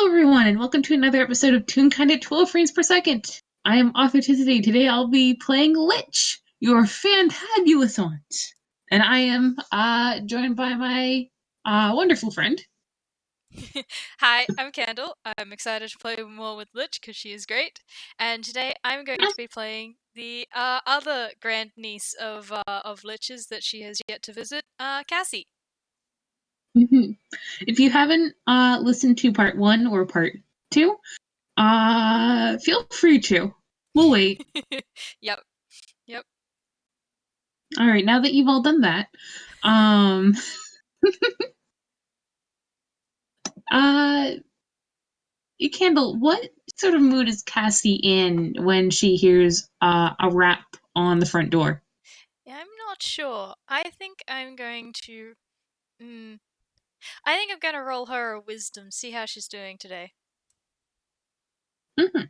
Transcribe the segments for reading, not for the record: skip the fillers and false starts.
Hello, everyone, and welcome to another episode of Toonkind at 12 frames per second. I am Author Today. Today I'll be playing Litch, your fantabulous aunt. And I am joined by my wonderful friend. Hi, I'm Candle. I'm excited to play more with Litch because she is great. And today I'm going to be playing the other grandniece of Litch's that she has yet to visit, Cassie. Mm-hmm. If you haven't listened to part 1 or part 2, feel free to. We'll wait. Yep. Alright, now that you've all done that, Candle, what sort of mood is Cassie in when she hears a rap on the front door? Yeah, I'm not sure. I think I'm going to. I think I'm going to roll her a wisdom, see how she's doing today. Mm-hmm.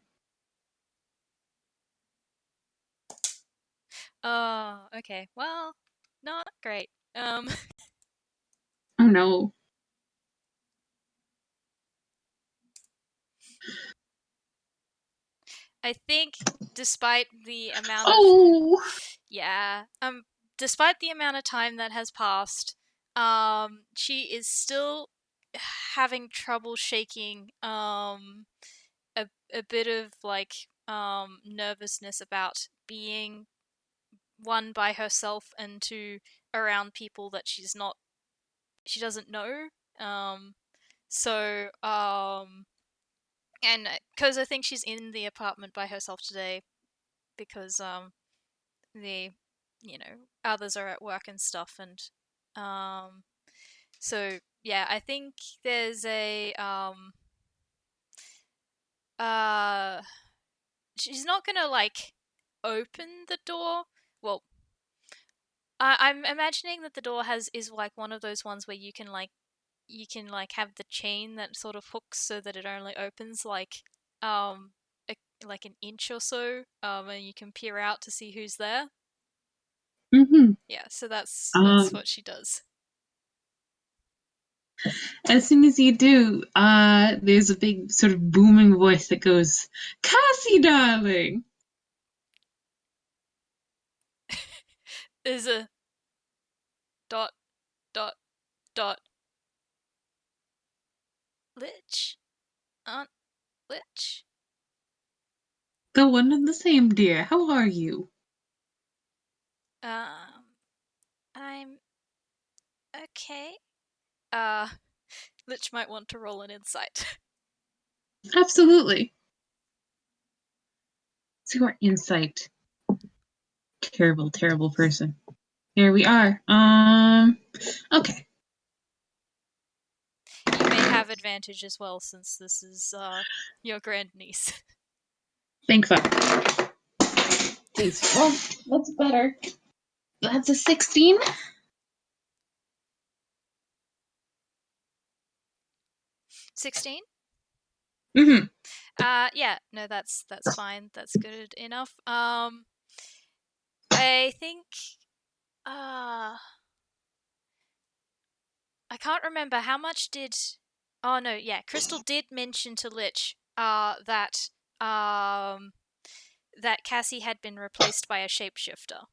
Oh, okay. Well, not great. Oh no. I think despite the amount of Oh! Yeah. Despite the amount of time that has passed, she is still having trouble shaking a bit of nervousness about being one by herself and two around people that she doesn't know. Um so and because I think she's in the apartment by herself today because the others are at work and stuff, and um so yeah, I think there's a uh she's not gonna open the door. Well, I'm imagining that the door is like one of those ones where you can have the chain that sort of hooks so that it only opens um like an inch or so, and you can peer out to see who's there. Mm-hmm. Yeah, so that's Um, what she does. as soon as you do, there's a big sort of booming voice that goes, Cassie, darling! There's a dot dot dot Litch, Aunt Litch. The one and the same, dear. How are you? Um, I'm okay. Uh, Litch might want to roll an insight. Absolutely. See our insight. Terrible, terrible person. Here we are. Okay. You may have advantage as well since this is your grandniece. Thank fuck. Jeez. Well, that's better. That's a 16. 16. Mm-hmm. Yeah, no, that's fine. That's good enough. I think uh I can't remember how much did. Oh no, yeah, Crystal did mention to Litch um that Cassie had been replaced by a shapeshifter.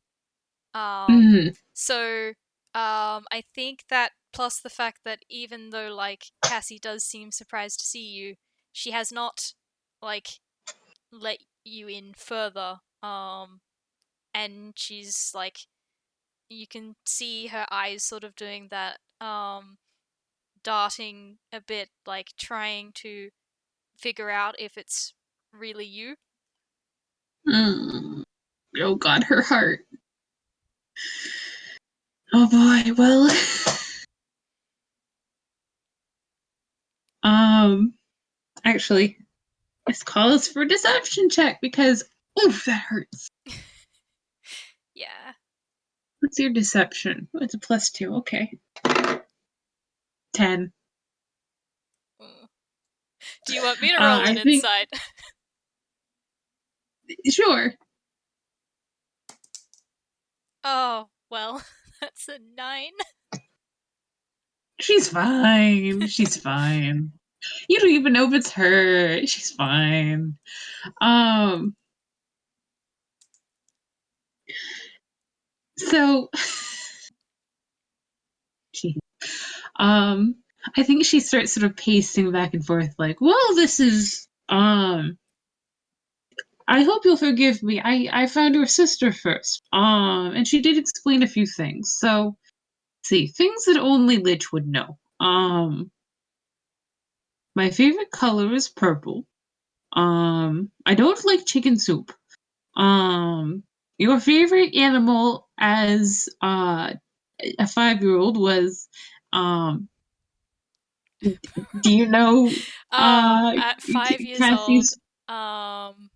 Um, Mm-hmm. so I think that plus the fact that even though Cassie does seem surprised to see you, she has not like let you in further. And she's you can see her eyes sort of doing that darting a bit, like trying to figure out if it's really you. Mm. Oh god, her heart. Oh boy, well. um, actually, this calls for a deception check because, oof, that hurts. Yeah. What's your deception? Oh, it's a +2. Okay. 10. Mm. Do you want me to roll an I think, insight? sure. Oh, well, that's a 9. She's fine. She's fine. You don't even know if it's her. She's fine. Um, so, um, I think she starts sort of pacing back and forth, like, well, this is, I hope you'll forgive me. I found your sister first. And she did explain a few things. So, see, things that only Litch would know. My favorite color is purple. I don't like chicken soup. Um, your favorite animal as a 5-year-old was, um, do you know At 5 years old, Cassie's? um,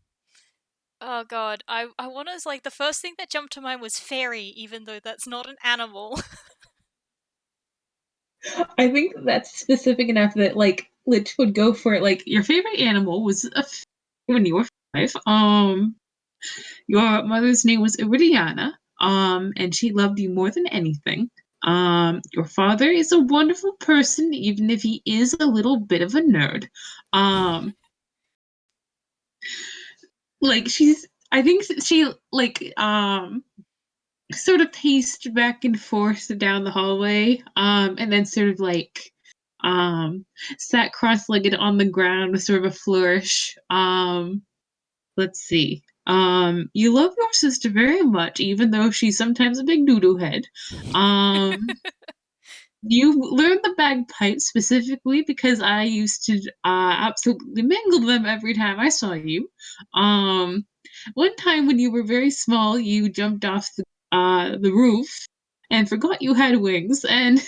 oh god, I want to like the first thing that jumped to mind was fairy, even though that's not an animal. I think that's specific enough that like Litch would go for it. Like your favorite animal was when you were 5. Your mother's name was Iridiana. And she loved you more than anything. Your father is a wonderful person, even if he is a little bit of a nerd. Um, like I think she like sort of paced back and forth down the hallway, and then sort of like um sat cross-legged on the ground with sort of a flourish. Let's see. You love your sister very much, even though she's sometimes a big doo-doo head. Um, you learned the bagpipes specifically because I used to absolutely mangle them every time I saw you. Um, one time when you were very small, you jumped off the roof and forgot you had wings, and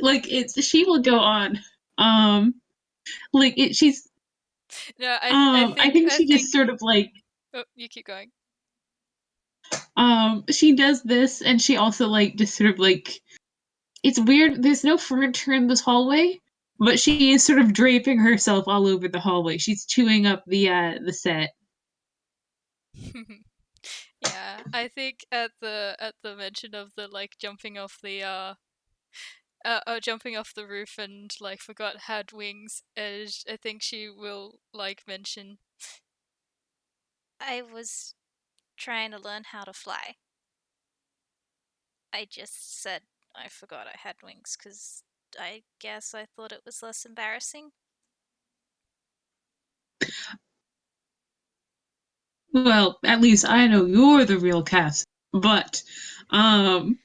like it's she will go on. Um, like it, she's No, I think I she just think. sort of like Oh, you keep going. she does this, and she also like just sort of like it's weird. There's no furniture in this hallway, but she is sort of draping herself all over the hallway. She's chewing up the set. Yeah, I think at the mention of the like jumping off the roof and like forgot had wings, I think she will like mention I was trying to learn how to fly. I just said I forgot I had wings because I guess I thought it was less embarrassing. Well, at least I know you're the real Cass. But um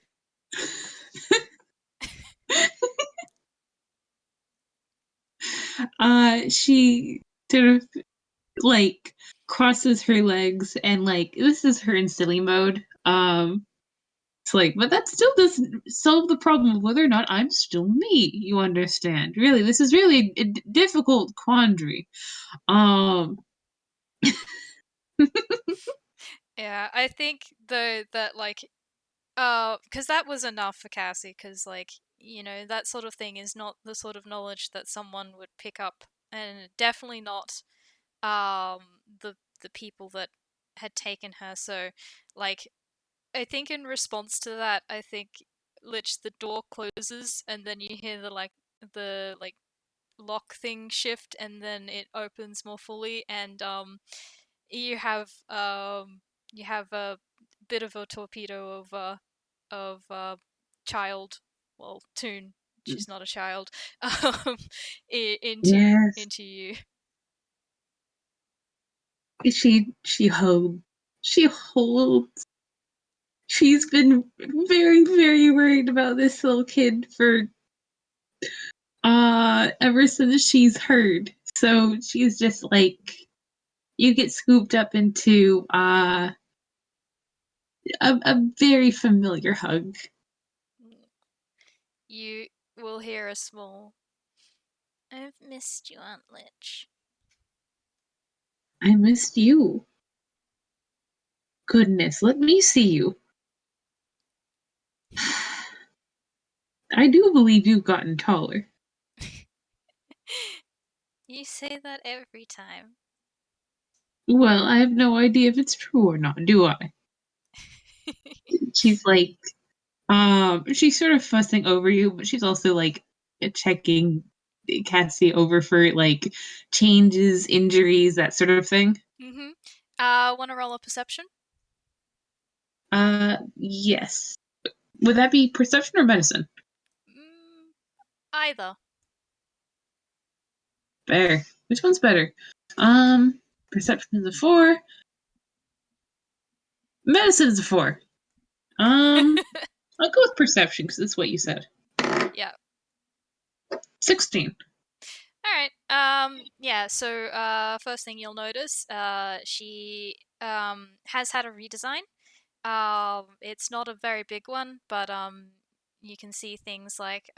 she sort of like crosses her legs and like this is her in silly mode. It's like, but that still doesn't solve the problem of whether or not I'm still me. You understand? Really, this is really a difficult quandary. Um, Yeah, I think though that like because that was enough for Cassie because like that sort of thing is not the sort of knowledge that someone would pick up, and definitely not the people that had taken her. So like I think in response to that, I think Lich the door closes and then you hear the like lock thing shift and then it opens more fully and you have um you have a bit of a torpedo of child, well, Toon, she's not a child, um yes, into you. she holds. She holds. She's been very, very worried about this little kid for ever since she's heard. So she's just like you get scooped up into a very familiar hug. You will hear a small I've missed you, Aunt Litch. I missed you. Goodness, let me see you. I do believe you've gotten taller. You say that every time. Well, I have no idea if it's true or not, do I? She's like, She's sort of fussing over you, but she's also like checking Cassie over for like changes, injuries, that sort of thing. Mm-hmm. Want to roll a perception? Yes. Would that be perception or medicine? Mm, either. Better. Which one's better? Perception is a 4. Medicine is a 4. I'll go with perception because that's what you said. Yeah. 16. All right. Yeah. So, first thing you'll notice, she has had a redesign. It's not a very big one, but you can see things like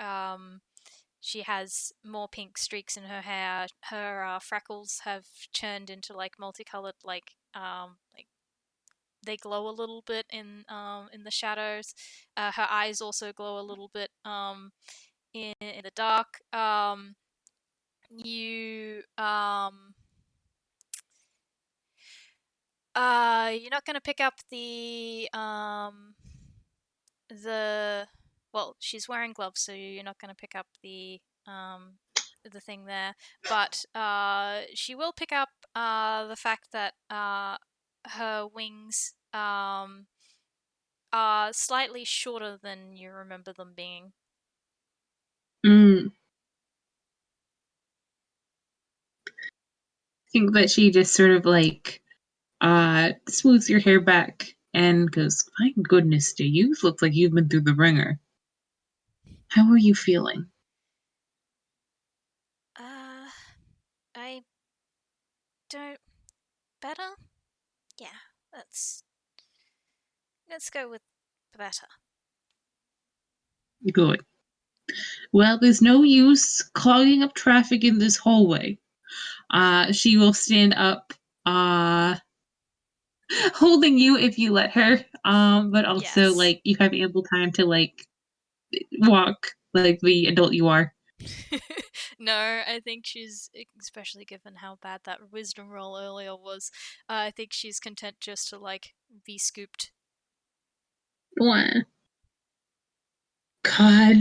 she has more pink streaks in her hair. Her freckles have turned into like multicolored, like they glow a little bit in the shadows. Her eyes also glow a little bit in the dark. You you're not gonna pick up the well, she's wearing gloves, so you're not gonna pick up the thing there. But she will pick up the fact that her wings are slightly shorter than you remember them being. Mm. I think that she just sort of like smooths your hair back and goes, "My goodness, do you look like you've been through the ringer? How are you feeling?" Uh, I don't better. Yeah, let's let's go with better. Good. Well, there's no use clogging up traffic in this hallway. She will stand up, uh, holding you if you let her. But also Yes. like you have ample time to like walk like the adult you are. No, I think she's, especially given how bad that wisdom roll earlier was, I think she's content just to, like, be scooped. What? God.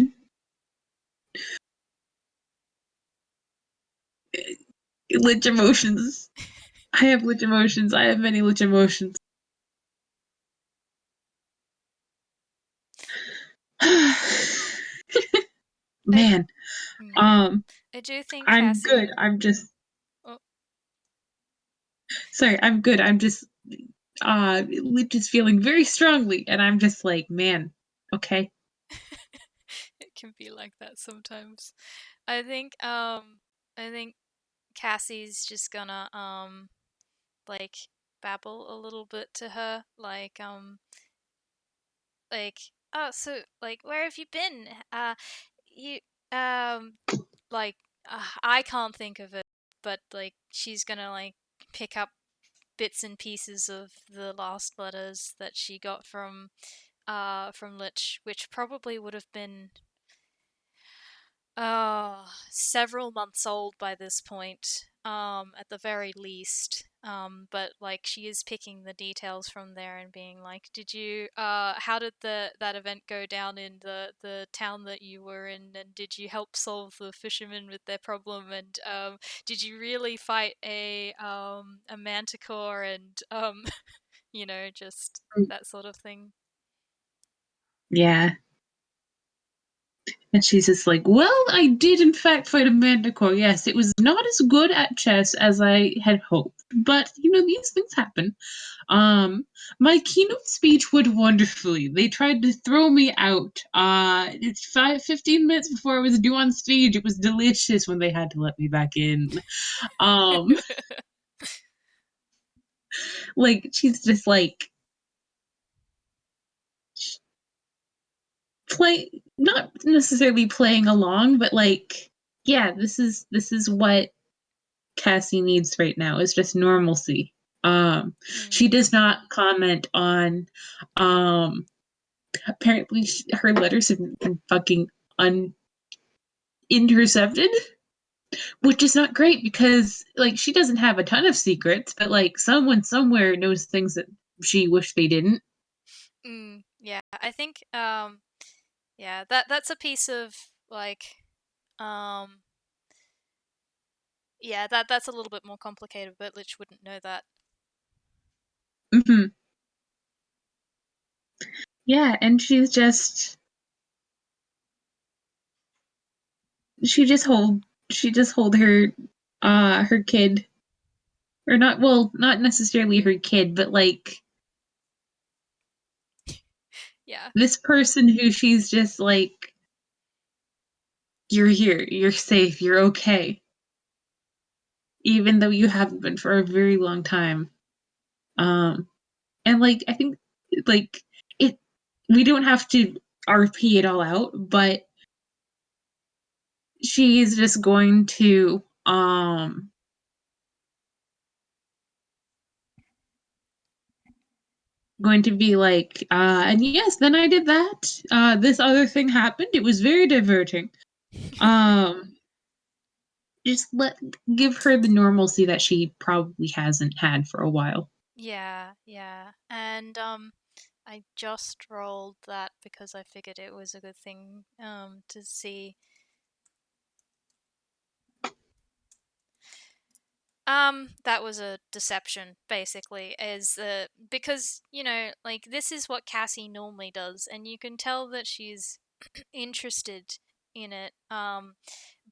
Lich emotions. I have lich emotions. I have many lich emotions. I, Man, mm, um, I do think I'm good. Cassie. I'm just Oh, sorry. I'm good. I'm just Lich is feeling very strongly, and I'm just like, man, okay. it can be like that sometimes. I think, I think Cassie's just gonna, like, babble a little bit to her, like, oh, so, like, where have you been? You, um, like, I can't think of it, but like she's gonna like pick up bits and pieces of the last letters that she got from Litch, which probably would have been several months old by this point, at the very least. But like she is picking the details from there and being like, "Did you? How did that event go down in the town that you were in? And did you help solve the fishermen with their problem? And did you really fight a manticore? And just that sort of thing." Yeah. And she's just like, well, I did in fact fight a manticore. Yes, it was not as good at chess as I had hoped. But, these things happen. My keynote speech went wonderfully. They tried to throw me out. It's 15 minutes before I was due on stage. It was delicious when they had to let me back in. Um, like, she's just like, not necessarily playing along, but like, yeah, this is what Cassie needs right now is just normalcy. She Mm. does not comment on. Apparently, her letters have been fucking unintercepted, which is not great because like she doesn't have a ton of secrets, but like someone somewhere knows things that she wished they didn't. Yeah, I think Yeah, that's a piece of um yeah, that's a little bit more complicated, but Litch wouldn't know that. Hmm. Yeah, and she just hold her kid, or not, well, not necessarily her kid, but like Yeah. this person who she's just like, you're here, you're safe, you're okay, even though you haven't been for a very long time. Um, and like I think like it, we don't have to RP it all out, but she's just going to be like, and yes, then I did that. This other thing happened. It was very diverting. Um, just give her the normalcy that she probably hasn't had for a while. Yeah, yeah. And I just rolled that because I figured it was a good thing to see. That was a deception, basically, is because, like, this is what Cassie normally does, and you can tell that she's interested in it.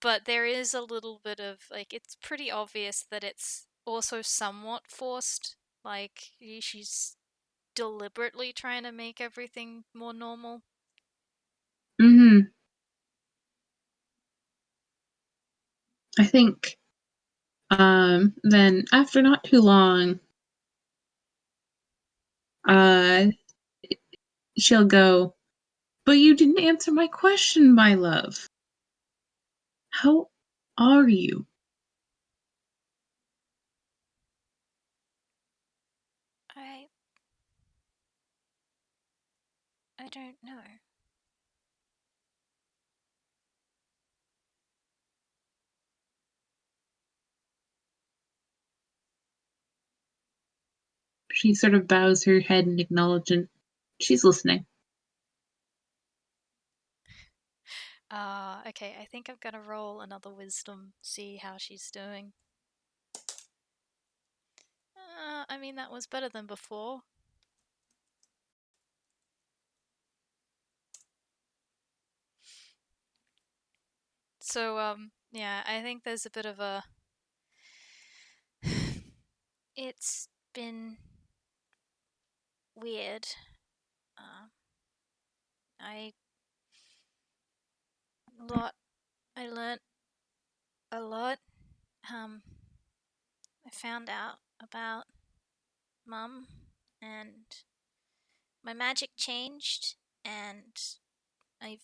But there is a little bit of, like, it's pretty obvious that it's also somewhat forced. Like, she's deliberately trying to make everything more normal. Hmm. I think then after not too long, uh she'll go, but you didn't answer my question, my love. How are you? I I don't know. She sort of bows her head in acknowledgement. She's listening. Okay, I think I'm gonna roll another wisdom, see how she's doing. I mean, that was better than before. So, yeah, I think there's a bit of a. It's been weird. Uh, I lot. I learnt a lot. Um, I found out about Mum, and my magic changed, and I.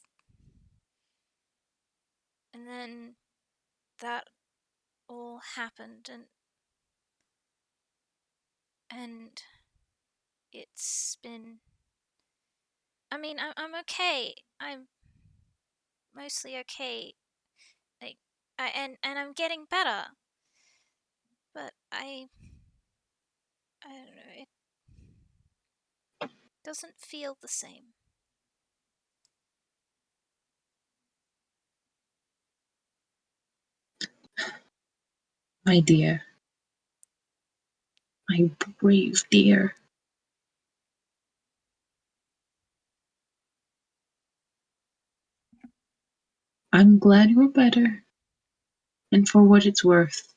And then that all happened, and it's been. I mean, I'm okay. I'm mostly okay. Like, and I'm getting better, but I don't know. It doesn't feel the same. My dear, my brave dear. I'm glad you're better. And for what it's worth,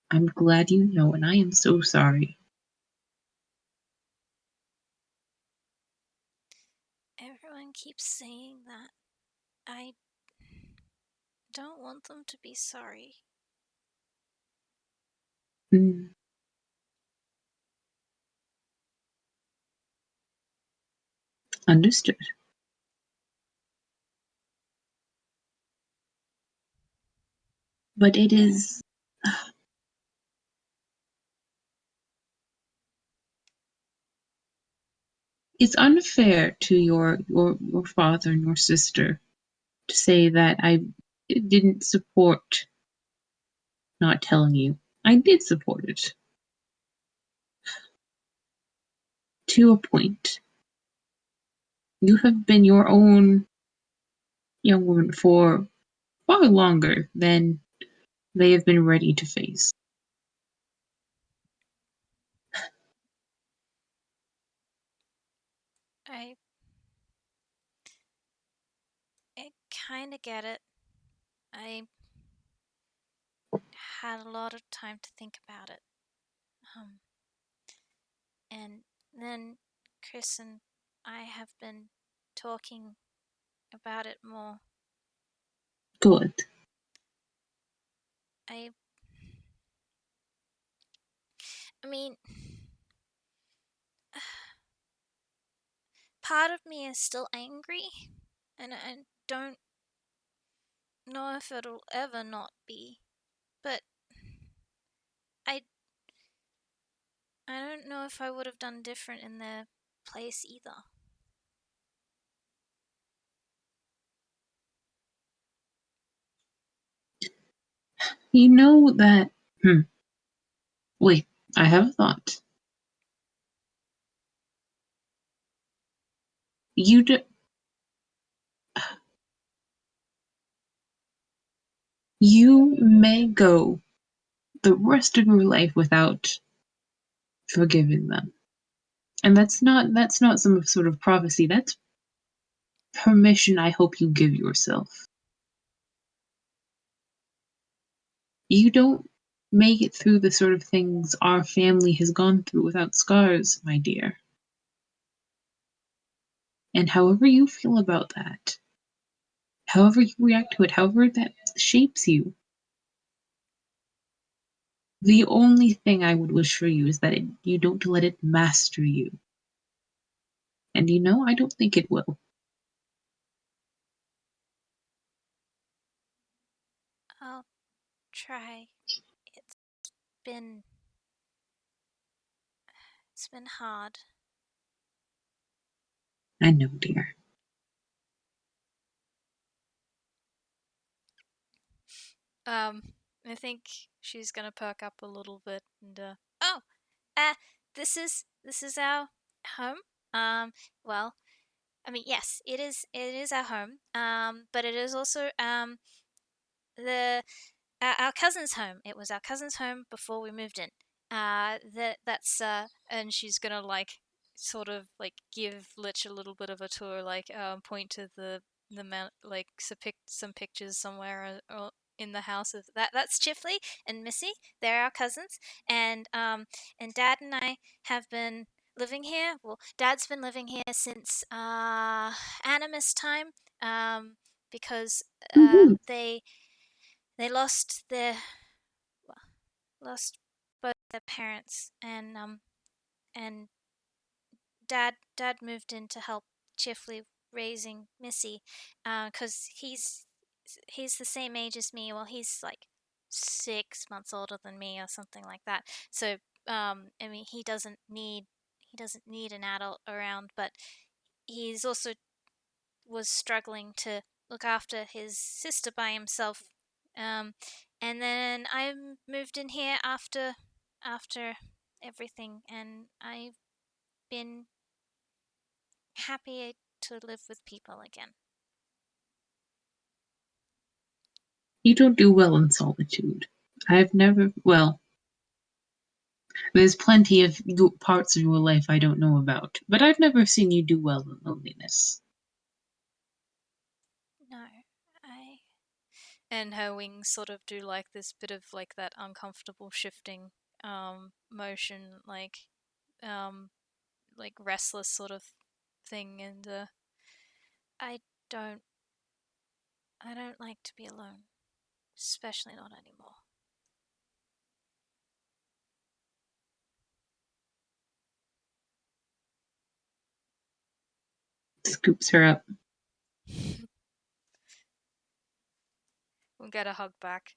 I'm glad you know, and I am so sorry. Everyone keeps saying that. I don't want them to be sorry. Mm, understood. But it's unfair to your father and your sister to say that I didn't support not telling you. I did support it to a point. You have been your own young woman for far longer than they have been ready to face. I I kind of get it. I had a lot of time to think about it. Um, and then Chris and I have been talking about it more. Good. I I mean, part of me is still angry, and I don't know if it'll ever not be. But I I don't know if I would have done different in their place either. You know that. Wait, I have a thought. You do, you may go the rest of your life without forgiving them. And that's not some sort of prophecy. That's permission I hope you give yourself. You don't make it through the sort of things our family has gone through without scars, my dear. And however you feel about that, however you react to it, however that shapes you, the only thing I would wish for you is that you don't let it master you. And I don't think it will. I'll try. It's been it's been hard. I know, dear. Um, I think she's gonna perk up a little bit and oh, uh, this is our home. Well, I mean, yes, it is our home. But it is also the our cousin's home. It was our cousin's home before we moved in. That's and she's gonna like sort of like give Litch a little bit of a tour, like point to the mount, like some pictures somewhere or in the house of that. That's Chifley and Missy. They're our cousins, and Dad and I have been living here. Well, Dad's been living here since Animus time, because Mhm. they lost both their parents, and dad moved in to help Chifley raising Missy, because he's the same age as me. Well, he's like 6 months older than me or something like that. So I mean, he doesn't need an adult around, but he's also was struggling to look after his sister by himself. Um, and then I moved in here after everything, and I've been happy to live with people again. You don't do well in solitude. I've never, well, there's plenty of parts of your life I don't know about, but I've never seen you do well in loneliness. No, I and her wings sort of do like this bit of like that uncomfortable shifting motion, um like restless sort of thing, and I don't I don't like to be alone, especially not anymore. Scoops her up. We'll get a hug back.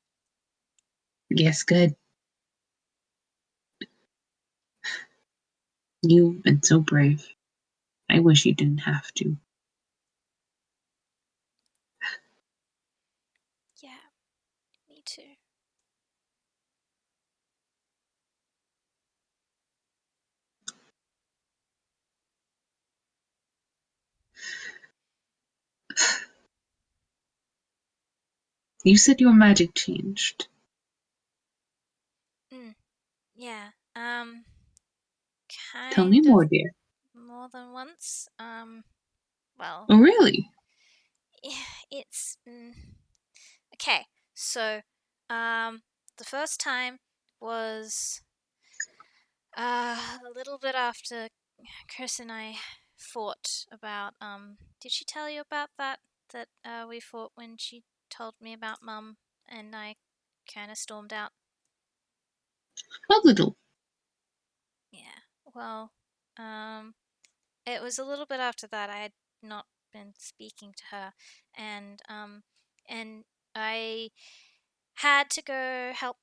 Yes, good. You've been so brave. I wish you didn't have to. Yeah, me too. You said your magic changed. Yeah. Tell me Kind of more, dear. more than once. Well, Oh, really? it's okay. So, um, the first time was a little bit after Chris and I fought about. Did she tell you about that? That we fought when she told me about Mum, and I kind of stormed out. A little. Yeah. Well, um, it was a little bit after that. I had not been speaking to her, and I had to go help.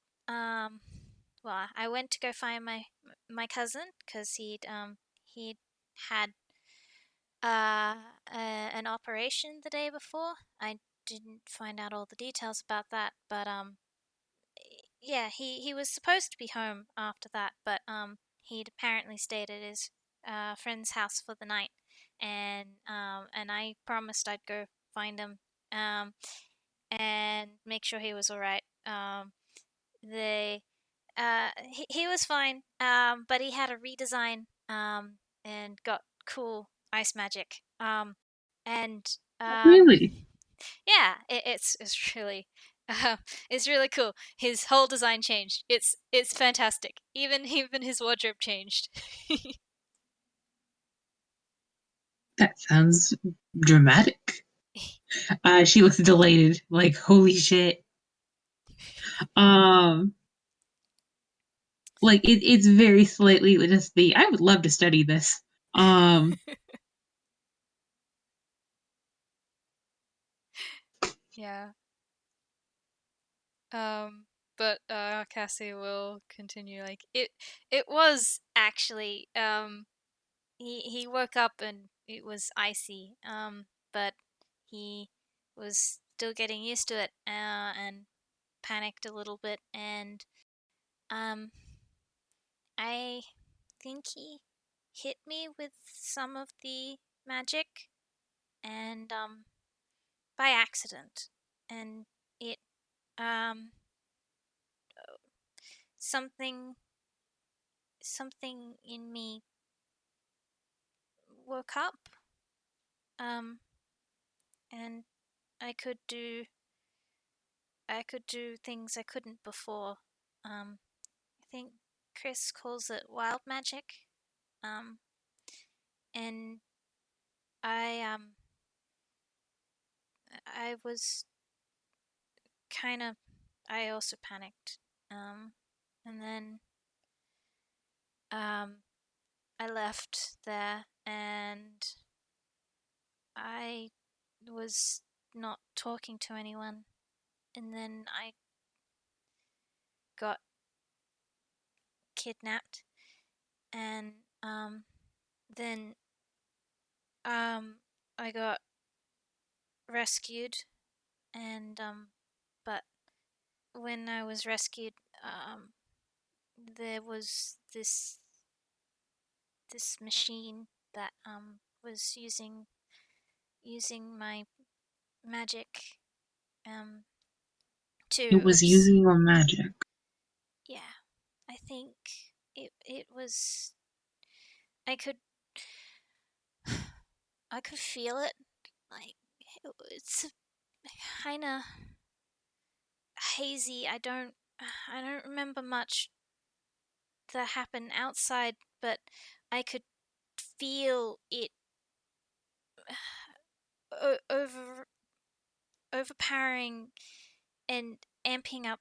Well, I went to go find my cousin because he'd had an operation the day before. I didn't find out all the details about that, but yeah, he was supposed to be home after that, but he'd apparently stayed at his friend's house for the night, and I promised I'd go find him um and make sure he was all right. They he was fine, but he had a redesign and got cool ice magic. And Really? yeah, it's really it's really cool. His whole design changed. It's fantastic. Even his wardrobe changed. That sounds dramatic. She looks delighted, like, holy shit. Um, like it's very slightly just the I would love to study this. Um, Yeah. Um, but Cassie will continue. Like it was actually he woke up and it was icy. But he was still getting used to it and panicked a little bit. And um, I think he hit me with some of the magic and by accident, and it um something something in me woke up um and I could do things I couldn't before. I think Chris calls it wild magic. Um, and I I was kind of I also panicked. Um, and then um, I left there and I was not talking to anyone. And then I got kidnapped, and then um, I got rescued, and but when I was rescued, there was this machine that was using my magic um it to was using your magic. yeah, I think it was I could I could feel it, like it's kind of hazy. I don't remember much that happened outside, but I could feel it over overpowering and amping up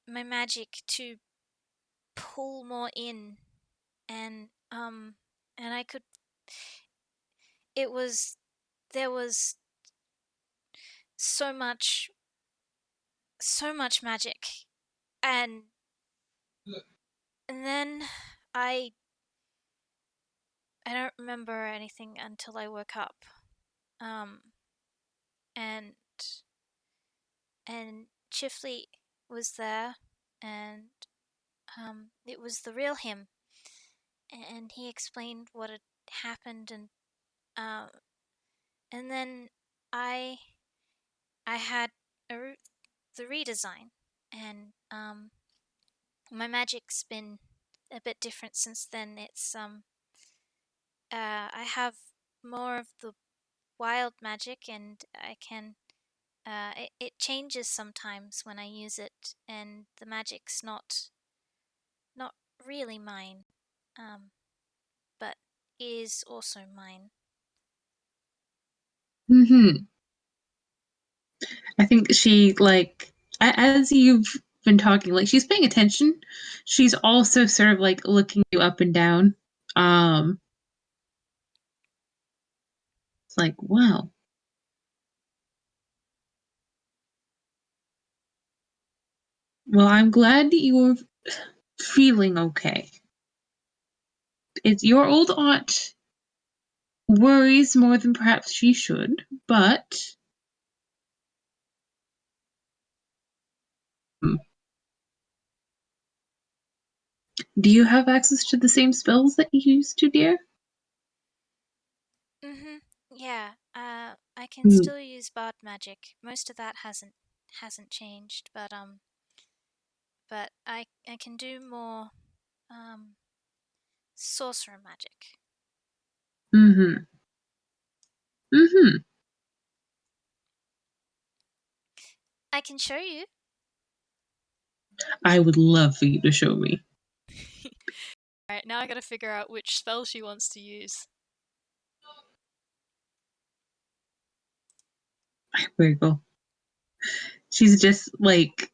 my magic to pull more in, and I could it was there was so much magic, and then I I don't remember anything until I woke up. Um and Chifley was there, and it was the real him, and he explained what had happened, um and then I had the redesign, and my magic's been a bit different since then. It's I have more of the wild magic, and I can it changes sometimes when I use it, and the magic's not really mine, um, but is also mine. Mm-hmm. I think she like as you've been talking, like she's paying attention. She's also sort of like looking you up and down. Um, it's like, wow. Well, I'm glad that you're feeling okay. It's your old aunt worries more than perhaps she should, but do you have access to the same spells that you used to, dear? Mhm. Yeah. I can Mm, still use bard magic. Most of that hasn't changed, but I can do more um sorcerer magic. mm-hmm. Mm-hmm. I can show you. I would love for you to show me. Alright, now I gotta figure out which spell she wants to use. Wiggle. She's just like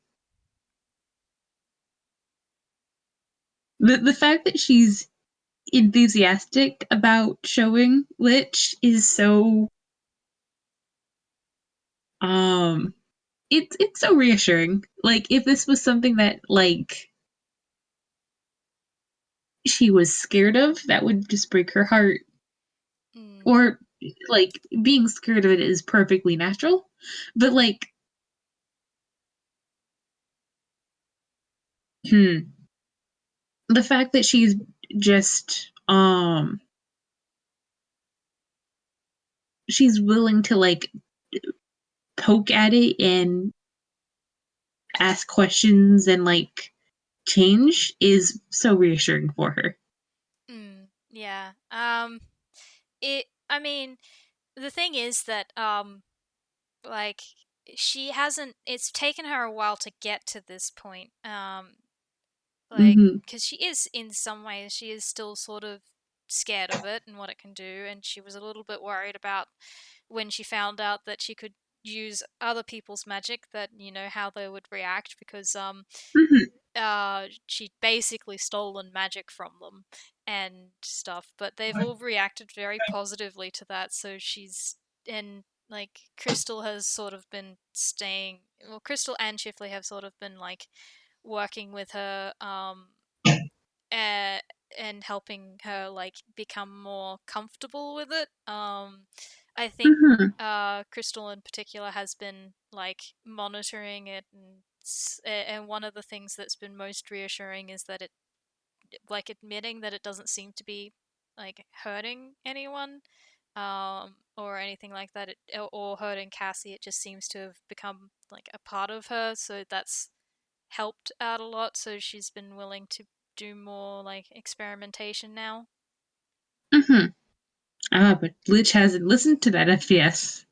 the fact that she's enthusiastic about showing Litch is so um it's so reassuring. Like if this was something that like she was scared of, that would just break her heart. Mm. Or like being scared of it is perfectly natural. But like the fact that she's just she's willing to like poke at it and ask questions and like change is so reassuring for her. Yeah. I mean, the thing is that like she hasn't it's taken her a while to get to this point. Like Mm-hmm. cuz she is in some ways she is still sort of scared of it and what it can do, and she was a little bit worried about when she found out that she could use other people's magic, that how they would react, because Mm-hmm. she'd basically stolen magic from them and stuff, but they've all reacted very positively to that. So she's and like Crystal has sort of been staying. Well, Crystal and Chifley have sort of been like working with her, uh, and helping her like become more comfortable with it. I think Mm-hmm. Crystal in particular has been like monitoring it, and one of the things that's been most reassuring is that it like admitting that it doesn't seem to be like hurting anyone, or anything like that, or hurting Cassie. It just seems to have become like a part of her, so that's helped out a lot. So she's been willing to do more like experimentation now. Mm-hmm. Ah, but Litch hasn't listened to that FPS.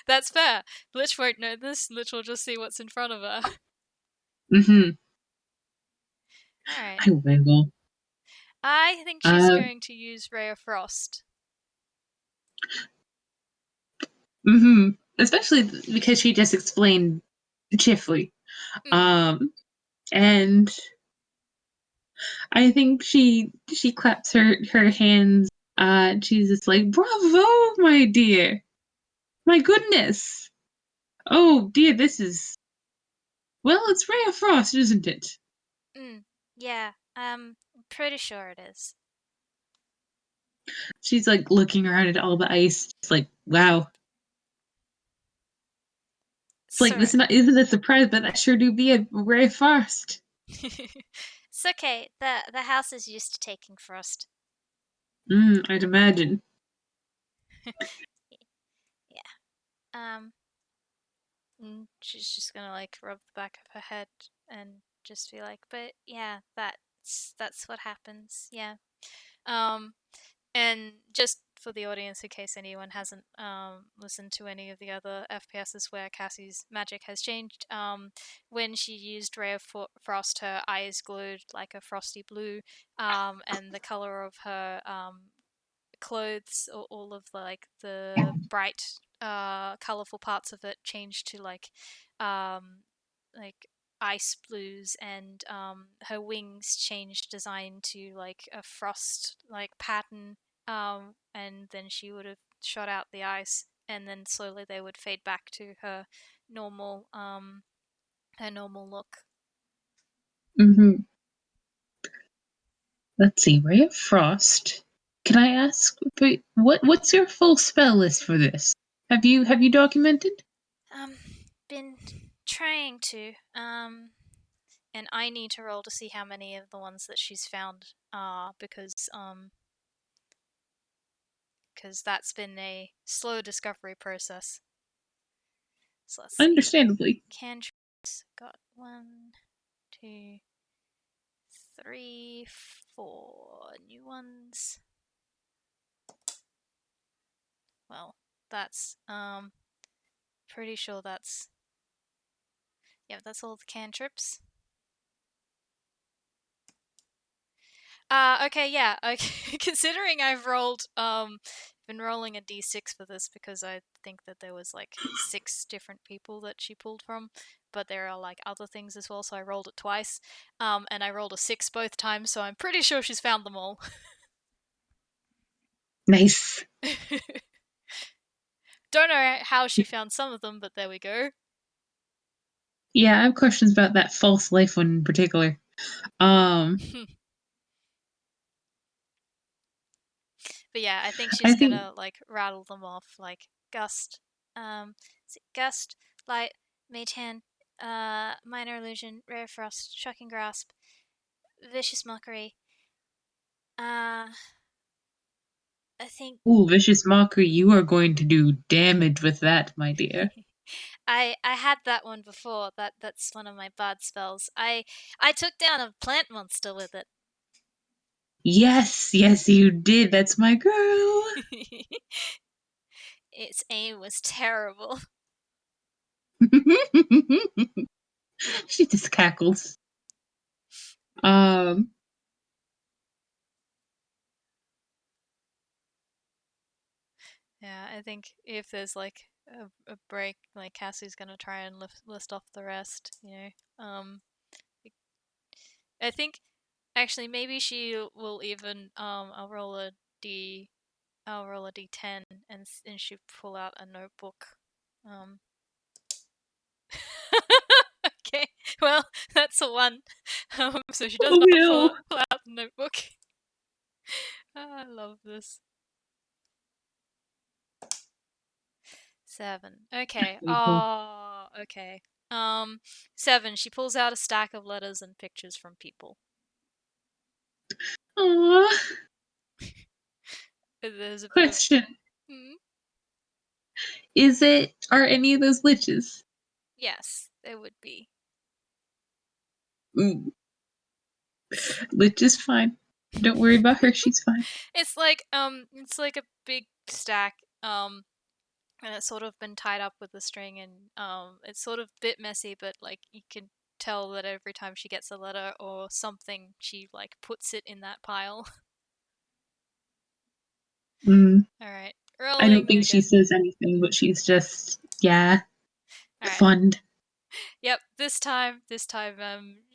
That's fair. Litch won't know this. Litch will just see what's in front of her. Mm-hmm. All right. I will. I think she's Uh, going to use Ray of Frost. mm-hmm. Especially because she just explained Chifley. Mm, Um, and I think she claps her hands. She's just like, "Bravo, my dear! My goodness! Oh dear, this is well, it's Ray of Frost, isn't it?" yeah. Pretty sure it is. She's like looking around at all the ice, just like, "Wow, it's like So this not isn't a surprise, but that sure do be a Ray of Frost." it's okay. The house is used to taking frost. I'd imagine. and she's just gonna like rub the back of her head and just be like, but yeah, that's what happens. Yeah. Um, and just for the audience, in case anyone hasn't listened to any of the other FPSs where Cassie's magic has changed, when she used Ray of Frost, her eyes glowed like a frosty blue, and the color of her clothes, all of the, like the bright, colorful parts of it changed to um, like ice blues, and her wings changed design to like a frost like pattern, and then she would have shot out the ice, and then slowly they would fade back to normal her normal look. Mm-hmm. Let's see, Ray of Frost. Can I ask, what's your full spell list for this? Have you documented? Um, been trying to. And I need to roll to see how many of the ones that she's found are, because that's been a slow discovery process. So let's see. Understandably. Cantrips got 1, 2, 3, 4 new ones. Well, that's pretty sure that's, yeah, that's all the cantrips. Okay, yeah. Okay. Considering I've been rolling a d6 for this because I think that there was like 6 different people that she pulled from, but there are like other things as well, so I rolled it twice. And I rolled a 6 both times, so I'm pretty sure she's found them all. Nice. Don't know how she found some of them, but there we go. Yeah, I have questions about that false life one in particular. Um, But yeah, I think I she's think, gonna like rattle them off like gust, gust, light, mage hand, minor illusion, rare frost, shocking grasp, vicious mockery. I think ooh, vicious mockery. You are going to do damage with that, my dear. I had that one before. That's one of my bard spells. I took down a plant monster with it. Yes, yes, you did. That's my girl. Its aim was terrible. She just cackles. Um, Yeah, I think if there's like a break, like Cassie's gonna try and list off the rest. I think actually maybe she will even d I'll roll a d10, and she pull out a notebook. Um, okay, well that's a 1. So she does oh not no. pull out the notebook. I love this. 7. Okay. Oh. Oh, okay. 7. She pulls out a stack of letters and pictures from people. Aw. There's a bit of. Question. Hmm? Are any of those liches? Yes, there would be. Mm, Lich is fine. Don't worry about her, she's fine. It's like a big stack, and it's sort of been tied up with a string, and it's sort of a bit messy, but like you can tell that every time she gets a letter or something, she like puts it in that pile. Mm, All right, I don't rolling think she again. says anything, but she's just, yeah, All right. fund. Yep, this time,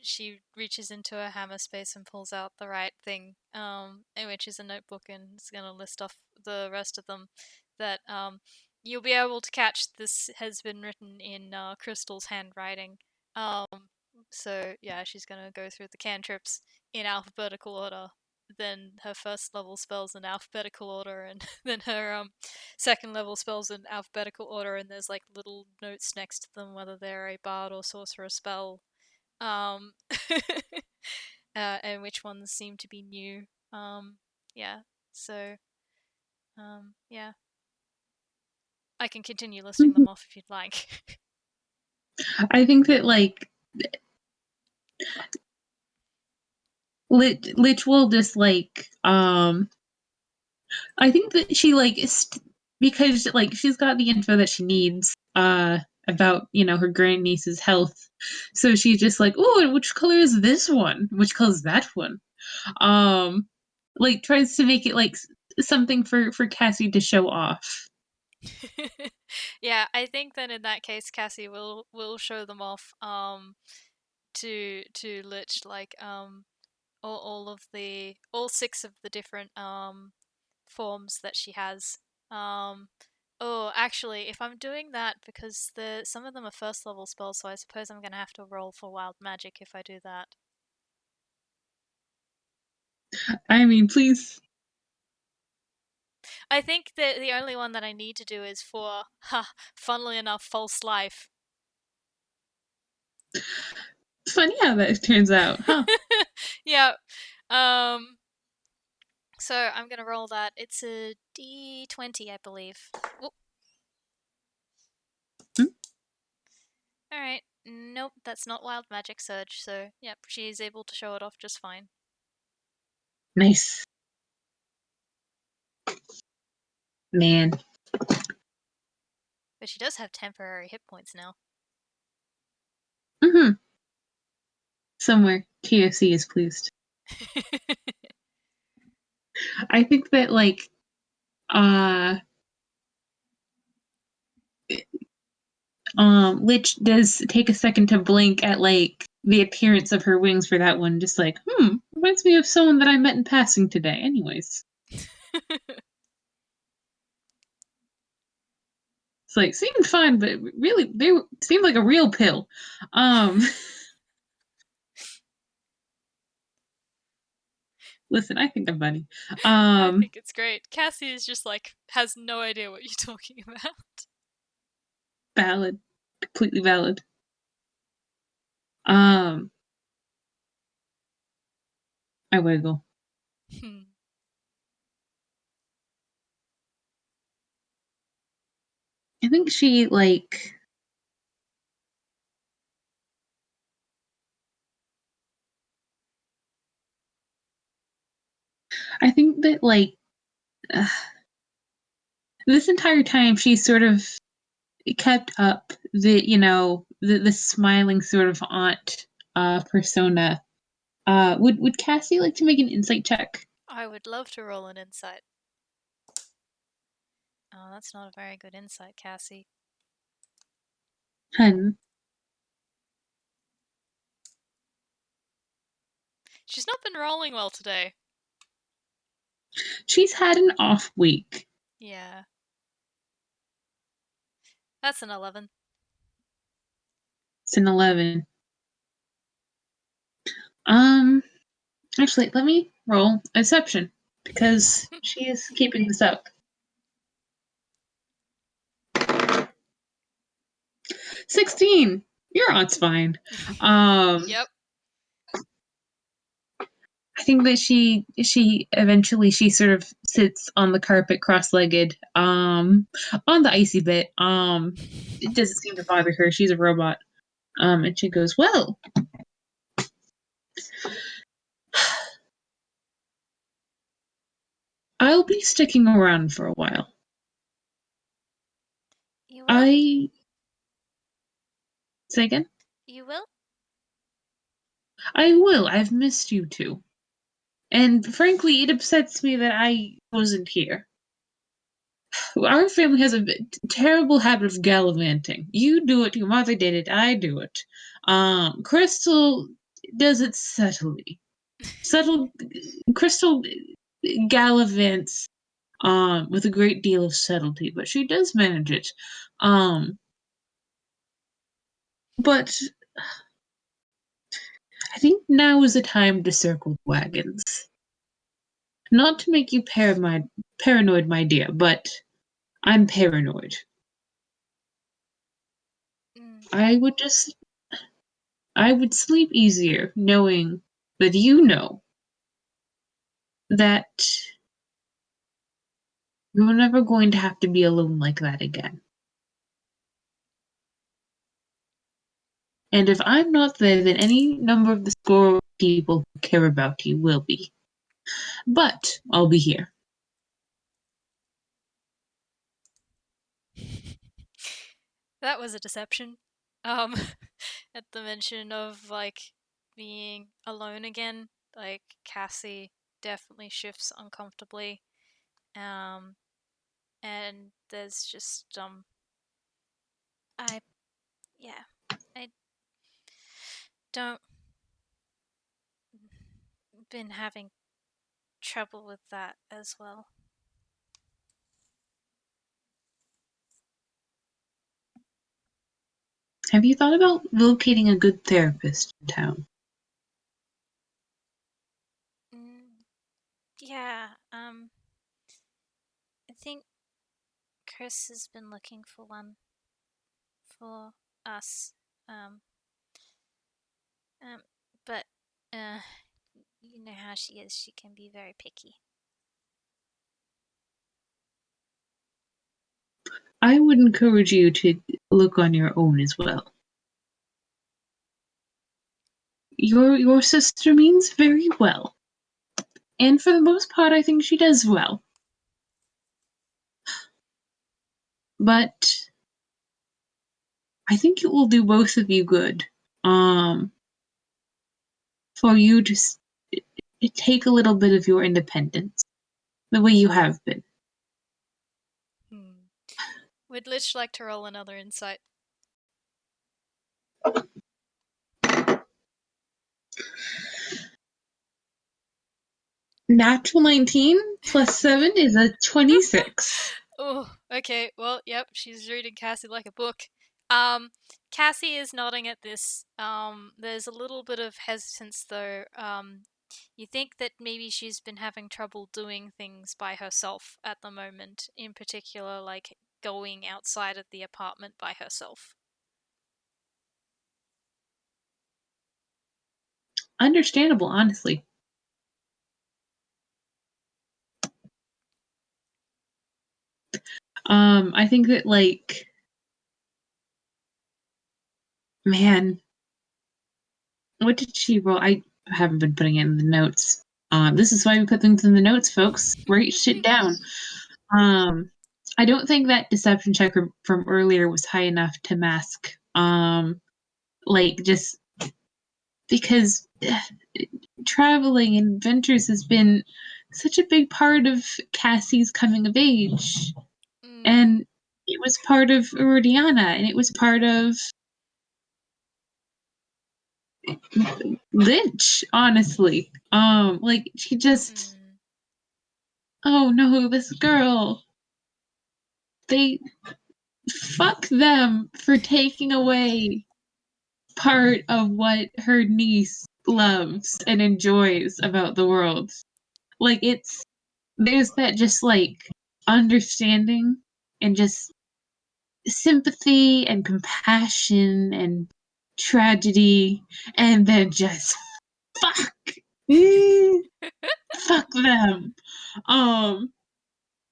she reaches into her hammer space and pulls out the right thing, which is a notebook, and is gonna list off the rest of them. That you'll be able to catch. This has been written in Crystal's handwriting. So yeah, she's gonna go through the cantrips in alphabetical order. Then her first level spells in alphabetical order, and then her second level spells in alphabetical order, and there's like little notes next to them whether they're a bard or sorcerer spell, um, and which ones seem to be new. Yeah, so yeah. I can continue listing them off if you'd like. I think that, like, Litch will just, like, I think that she, like, because, like, she's got the info that she needs, about, her grandniece's health. So she's just like, "Oh, and which color is this one? Which color is that one?" Um, like, tries to make it, like, something for Cassie to show off. Yeah, I think then in that case, Cassie will show them off to Litch, like all six of the different forms that she has. Um, oh, actually, if I'm doing that, because some of them are first level spells, so I suppose I'm gonna have to roll for wild magic if I do that. I mean, please. I think that the only one that I need to do is for, funnily enough, false life. Funny how that turns out, huh? Yeah. Um. So I'm gonna roll that. It's a D20, I believe. Whoop. Hmm? All right. Nope, that's not wild magic surge. So yep, she's able to show it off just fine. Nice. Man. But she does have temporary hit points now. Mm-hmm. Somewhere TFC is pleased. I think that, like, Litch does take a second to blink at, like, the appearance of her wings for that one, just like, reminds me of someone that I met in passing today. Anyways. It's like, seemed fine, but really, they seemed like a real pill. Listen, I think I'm funny. I think it's great. Cassie is just like, has no idea what you're talking about. Valid. Completely valid. I wiggle. I think she, like, I think that, like, this entire time she sort of kept up the smiling sort of aunt persona. Would Cassie like to make an insight check? I would love to roll an insight. Oh, that's not a very good insight, Cassie. Hun. She's not been rolling well today. She's had an off week. Yeah. That's an 11. It's an 11. Actually, let me roll Deception because she is keeping this up. 16. Your aunt's fine. Yep. I think that she eventually she sort of sits on the carpet cross-legged, on the icy bit. It doesn't seem to bother her. She's a robot. And she goes, "Well, I'll be sticking around for a while. You will? I say again. You will? I will. I've missed you too. And frankly, it upsets me that I wasn't here. Our family has a terrible habit of gallivanting. You do it, your mother did it, I do it. Crystal does it subtly. Subtle Crystal gallivants with a great deal of subtlety, but she does manage it. But I think now is the time to circle the wagons. Not to make you paranoid, my dear, but I'm paranoid. Mm. I would sleep easier knowing that you know that you're never going to have to be alone like that again. And if I'm not there, then any number of the score of people who care about you will be. But I'll be here. That was a deception. At the mention of like being alone again, like Cassie definitely shifts uncomfortably. And there's just I yeah, I don't been having trouble with that as well. Have you thought about locating a good therapist in town? Mm, yeah, I think Chris has been looking for one for us. Um, um, but uh, you know how she is. She can be very picky. I would encourage you to look on your own as well. Your sister means very well. And for the most part I think she does well. But I think it will do both of you good. For you to take a little bit of your independence, the way you have been. Would Litch like to roll another insight? Natural 19 plus 7 is a 26. Oh, okay. Well, yep, she's reading Cassie like a book. Cassie is nodding at this. There's a little bit of hesitance though. You think that maybe she's been having trouble doing things by herself at the moment, in particular, like going outside of the apartment by herself. Understandable, honestly. I think that, like, man, what did she roll? I haven't been putting it in the notes. This is why we put things in the notes, folks. Write shit down. I don't think that deception check from earlier was high enough to mask. Like, just because traveling and adventures has been such a big part of Cassie's coming of age. And it was part of Iridiana, and it was part of Litch, honestly. Like she just oh no, this girl. They fuck them for taking away part of what her niece loves and enjoys about the world. Like there's that just like understanding and just sympathy and compassion and tragedy and then just fuck fuck them.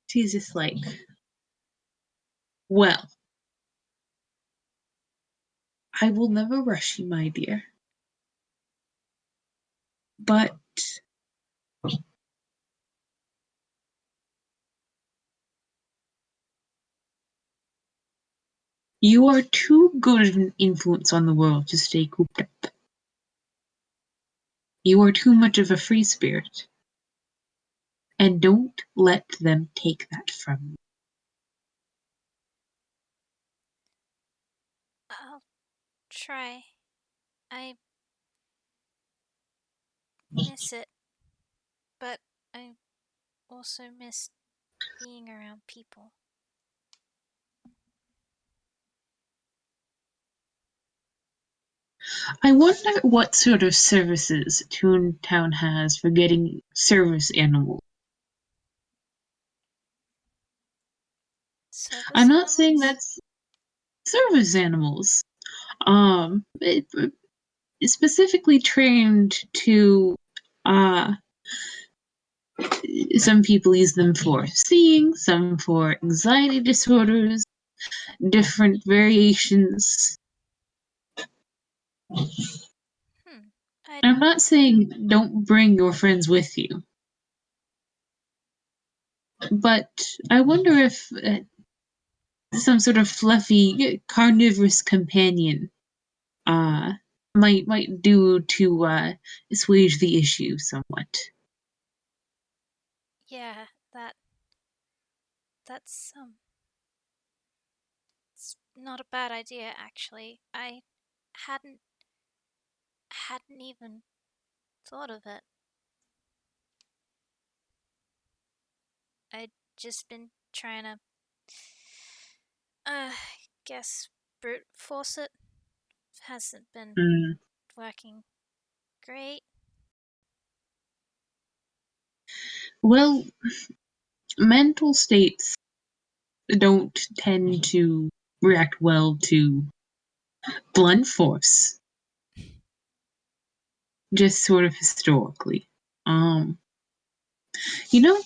She's just like, well, I will never rush you, my dear, but you are too good of an influence on the world to stay cooped up. You are too much of a free spirit. And don't let them take that from you. I'll try. I miss it, but I also miss being around people. I wonder what sort of services Toontown has for getting service animals. Service I'm not saying animals? that's service animals. Specifically trained to uh some people use them for seeing, some for anxiety disorders, different variations. Hmm. I I'm not saying don't bring your friends with you, but I wonder if some sort of fluffy carnivorous companion uh might do to assuage the issue somewhat. yeah, that's it's not a bad idea actually. I hadn't hadn't even thought of it. I'd just been trying to uh guess brute force it. Hasn't been Mm. working great. Well, mental states don't tend to react well to blunt force, just sort of historically. Um, you know,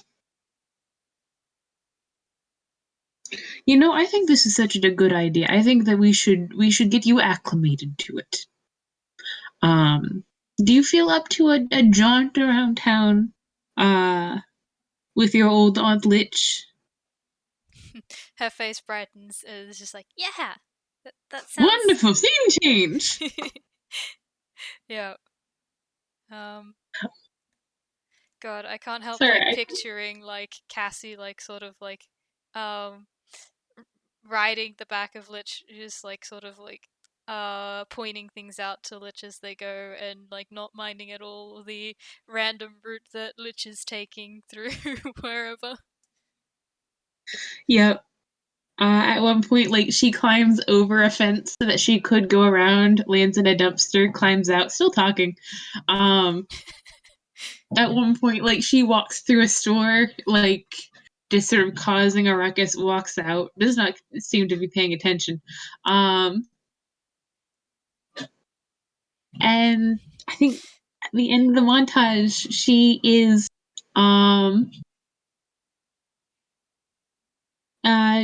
I think this is such a good idea. I think that we should get you acclimated to it. Um, do you feel up to a jaunt around town, uh, with your old Aunt Litch? Her face brightens and is just like, yeah, that sounds. Wonderful scene change. Yeah. Um. God, I can't help Sorry, like picturing like Cassie like sort of like um riding the back of Litch, just like sort of like pointing things out to Litch as they go and like not minding at all the random route that Litch is taking through wherever. yep. At one point, like she climbs over a fence so that she could go around, lands in a dumpster, climbs out, still talking. Um, at one point, like she walks through a store, like just sort of causing a ruckus, walks out, does not seem to be paying attention. Um, and I think at the end of the montage, she is um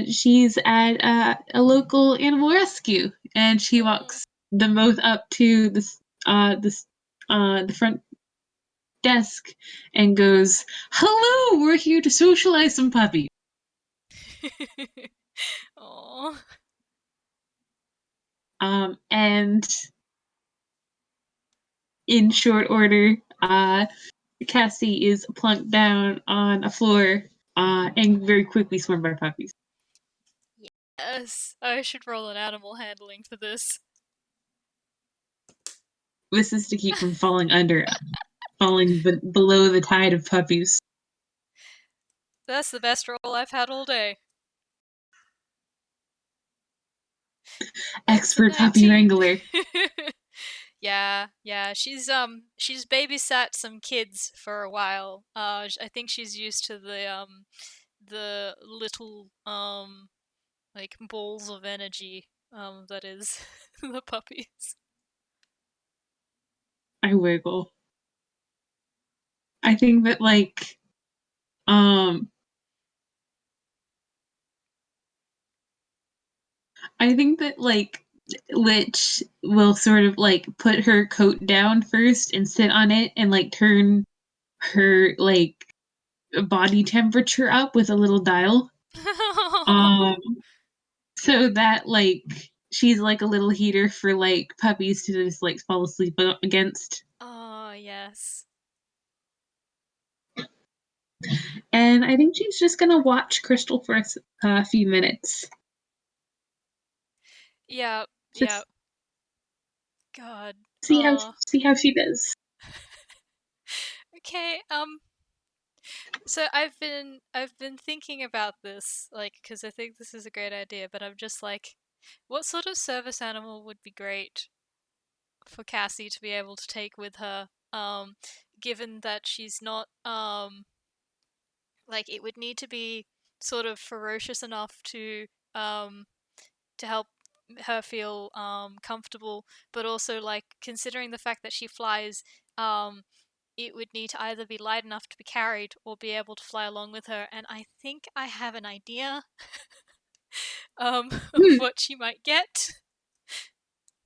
she's at a local animal rescue, and she Oh. walks them both up to the front desk and goes, "Hello, we're here to socialize some puppies." Oh. And in short order, Cassie is plunked down on a floor, and very quickly swarmed by puppies. Yes, I should roll an animal handling for this. This is to keep from falling below the tide of puppies. That's the best roll I've had all day. That's a Expert puppy 19. wrangler. Yeah, yeah. She's babysat some kids for a while. I think she's used to the little like balls of energy that is the puppies. I wiggle. I think that um Litch will sort of like put her coat down first and sit on it and like turn her like body temperature up with a little dial. Um so that like she's like a little heater for like puppies to just like fall asleep against. Oh yes. And I think she's just gonna watch Crystal for a few minutes. Yeah, yeah. Just God. see how she does. Okay. So I've been thinking about this, like, because I think this is a great idea, but I'm just like, what sort of service animal would be great for Cassie to be able to take with her? Given that she's not like it would need to be sort of ferocious enough to help her feel comfortable, but also like considering the fact that she flies, um it would need to either be light enough to be carried or be able to fly along with her. And I think I have an idea of Hmm, what she might get.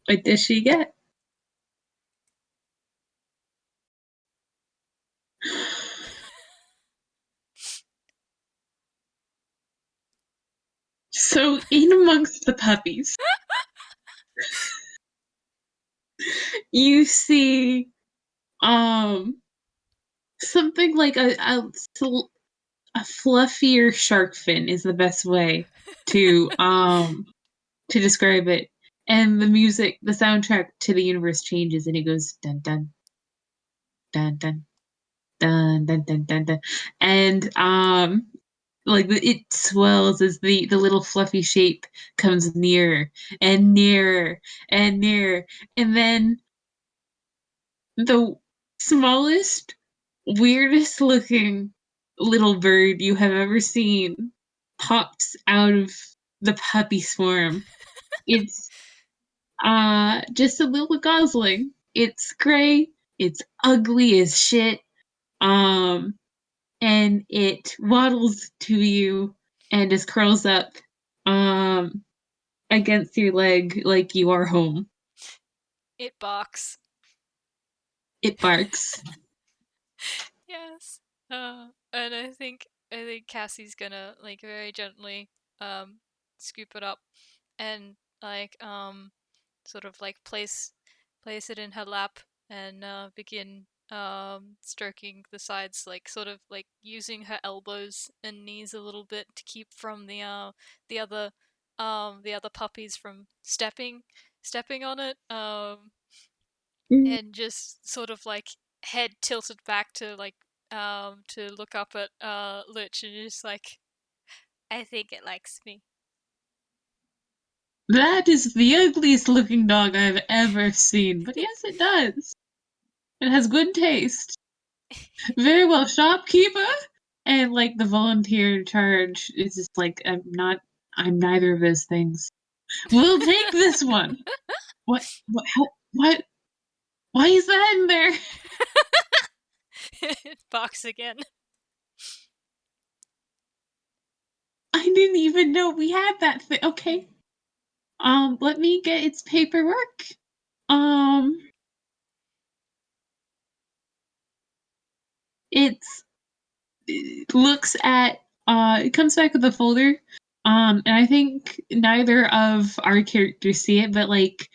what does she get? So in amongst the puppies, you see something like a fluffier shark fin is the best way to describe it. And the music, the soundtrack to the universe changes, and it goes dun dun dun dun dun dun dun dun dun, and it swells as the little fluffy shape comes nearer and nearer and nearer, and then the smallest, weirdest looking little bird you have ever seen pops out of the puppy swarm. It's just a little gosling. It's gray, it's ugly as shit. Um and it waddles to you and just curls up um against your leg like you are home. It barks. It barks. Yes. And I think Cassie's gonna like very gently um scoop it up and like sort of like place it in her lap and begin stroking the sides, like sort of like using her elbows and knees a little bit to keep from the other the other puppies from stepping on it, Mm, and just sort of like head tilted back to look up at Litch, and just like, I think it likes me. that is the ugliest looking dog I've ever seen, but yes, it does. It has good taste. Very well, shopkeeper. And like the volunteer in charge is just like, I'm neither of those things. We'll take this one. What, why is that in there? It barks again. I didn't even know we had that thing. Okay. Let me get its paperwork. Um, it's it looks at it comes back with a folder. And I think neither of our characters see it, but like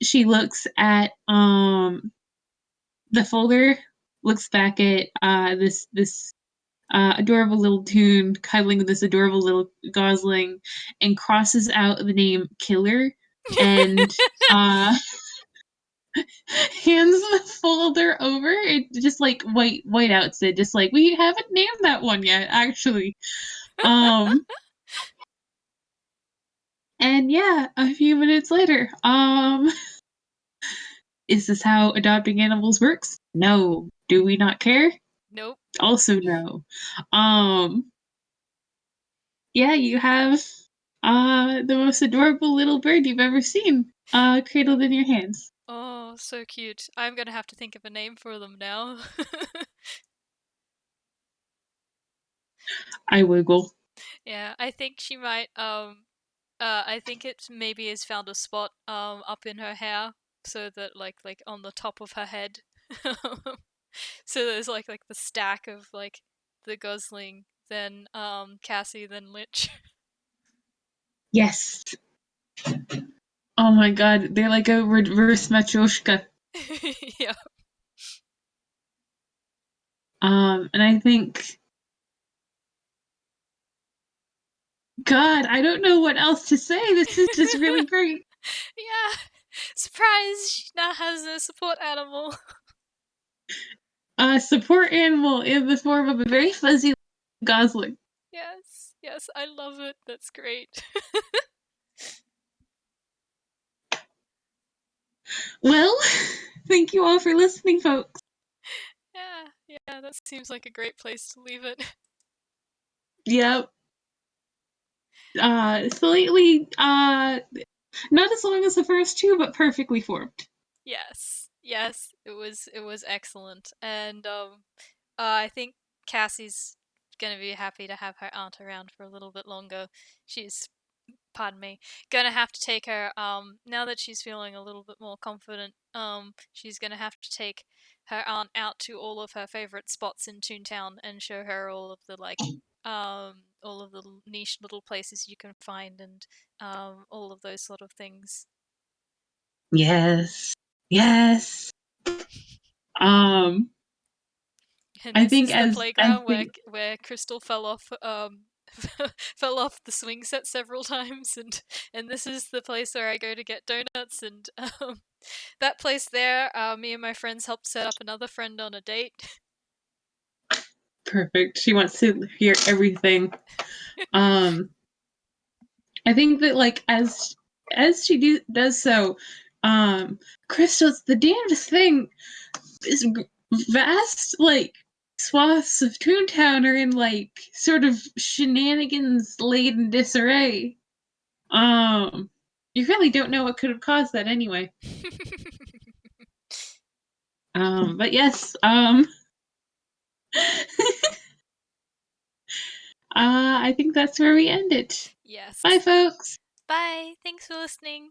she looks at the folder, looks back at this adorable little Toon cuddling with this adorable little Gosling, and crosses out the name Killer, and uh hands the folder over. It just like white outs it, just like we haven't named that one yet, actually. Um and yeah, a few minutes later, is this how adopting animals works? No. Do we not care? Nope. Also no. Um yeah, you have the most adorable little bird you've ever seen cradled in your hands. Oh, so cute. I'm gonna have to think of a name for them now. I wiggle. Yeah, I think she might I think it maybe has found a spot up in her hair, so that like on the top of her head. So there's like the stack of like the Gosling, then Cassie, then Litch. Yes. Oh my god, they're like a reverse matryoshka. Yeah. And I think, God, I don't know what else to say. This is just really great. Yeah. Surprise! She now has a support animal. A support animal in the form of a very fuzzy gosling. Yes. Yes, I love it. That's great. Well, thank you all for listening, folks. Yeah. Yeah, that seems like a great place to leave it. Yep. Slightly, not as long as the first two, but perfectly formed. Yes. Yes, it was excellent. And I think Cassie's gonna be happy to have her aunt around for a little bit longer. She's, pardon me, gonna have to take her, now that she's feeling a little bit more confident, she's gonna have to take her aunt out to all of her favorite spots in Toontown and show her all of the like all of the niche little places you can find, and all of those sort of things. Yes. Yes. Um, And I this think is the as I playground think where Crystal fell off fell off the swing set several times, and this is the place where I go to get donuts, and that place there, me and my friends helped set up another friend on a date. perfect. She wants to hear everything. Um, I think that like as she does so, Crystal's the damnedest thing is vast like swaths of Toontown are in like sort of shenanigans laden disarray. You really don't know what could have caused that anyway. But yes, I think that's where we end it. Bye, Yes. folks. Bye. Thanks for listening.